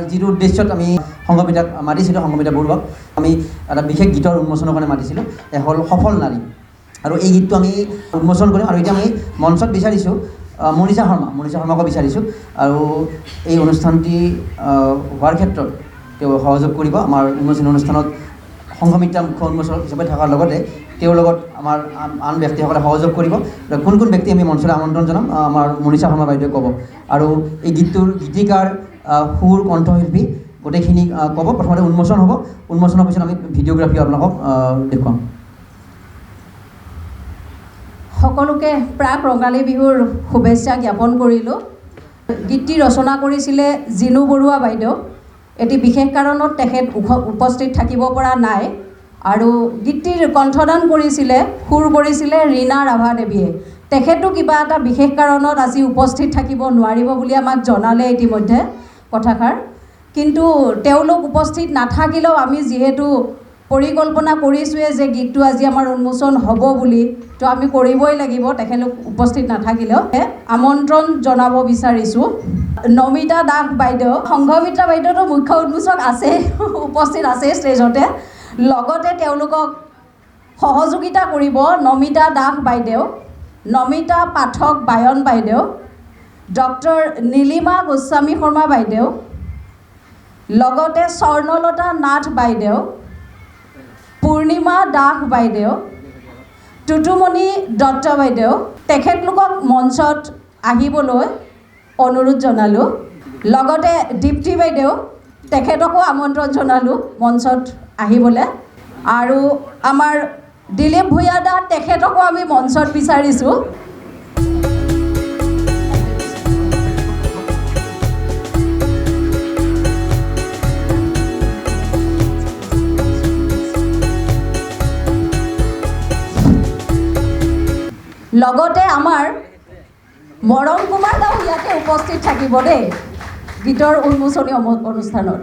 যিটো উদ্দেশ্যত আমি সংগীতাক মাতিছিলোঁ, সংগীতা বৰুৱাক আমি এটা বিশেষ গীতৰ উন্মোচনৰ কাৰণে মাতিছিলোঁ, হ'ল সফল নাৰী। আৰু এই গীতটো আমি উন্মোচন কৰিম। আৰু এতিয়া আমি মঞ্চত বিচাৰিছোঁ মনীষা শৰ্মাকো বিচাৰিছোঁ। আৰু এই অনুষ্ঠানটি হোৱাৰ ক্ষেত্ৰত তেওঁ সহযোগ কৰিব। আমাৰ উন্মোচন অনুষ্ঠানত সংঘমিত্ৰা মুখ্য উন্মোচক হিচাপে থকাৰ লগতে তেওঁৰ লগত আমাৰ আন ব্যক্তিসকলে সহযোগ কৰিব। কোন কোন ব্যক্তি আমি মঞ্চলৈ আমন্ত্ৰণ জনাম আমাৰ মনীষা শৰ্মা বাইদেৱে ক'ব। আৰু এই গীতটোৰ গীতিকাৰ, সুৰ, কণ্ঠশিল্পী গোটেইখিনি ক'ব। প্ৰথমতে উন্মোচন হ'ব, উন্মোচনৰ পিছত আমি ভিডিঅ'গ্ৰাফী আপোনালোকক দেখুৱাম। সকলোকে প্ৰাক ৰঙালী বিহুৰ শুভেচ্ছা জ্ঞাপন কৰিলোঁ। গীতটি ৰচনা কৰিছিলে জিনু বৰুৱা বাইদেউ। এটি বিশেষ কাৰণত তেখেত উপস্থিত থাকিব পৰা নাই। আৰু গীতটিৰ কণ্ঠদান কৰিছিলে, সুৰ কৰিছিলে ৰীণা ৰাভা দেৱীয়ে। তেখেতো কিবা এটা বিশেষ কাৰণত আজি উপস্থিত থাকিব নোৱাৰিব বুলি আমাক জনালে ইতিমধ্যে কথাষাৰ। কিন্তু তেওঁলোক উপস্থিত নাথাকিলেও আমি যিহেতু পৰিকল্পনা কৰিছোঁৱে যে গীতটো আজি আমাৰ উন্মোচন হ'ব বুলি, তো আমি কৰিবই লাগিব তেখেতলোক উপস্থিত নাথাকিলেও। আমন্ত্ৰণ জনাব বিচাৰিছোঁ নমিতা দাস বাইদেউ। সংঘমিত্ৰা বাইদেউতো মুখ্য উন্মোচক আছে, উপস্থিত আছে ষ্টেজতে। লগতে তেওঁলোকক সহযোগিতা কৰিব নমিতা দাস বাইদেউ, নমিতা পাঠক বায়ন বাইদেউ, ডক্টৰ নীলিমা গোস্বামী শৰ্মা বাইদেউ, লগতে স্বৰ্ণলতা নাথ বাইদেউ, পূৰ্ণিমা দাস বাইদেউ, টুটুমণি দত্ত বাইদেউ। তেখেতলোকক মঞ্চত আহিবলৈ অনুৰোধ জনালোঁ। লগতে দীপ্তি বাইদেউ, তেখেতকো আমন্ত্ৰণ জনালোঁ মঞ্চত আহিবলৈ। আৰু আমাৰ দিলীপ ভূঞা দা, তেখেতকো আমি মঞ্চত বিচাৰিছোঁ। লগতে আমাৰ মৰম কুমাৰ দাও ইয়াতে উপস্থিত থাকিব দেই গীতৰ উন্মোচনী অনুষ্ঠানত।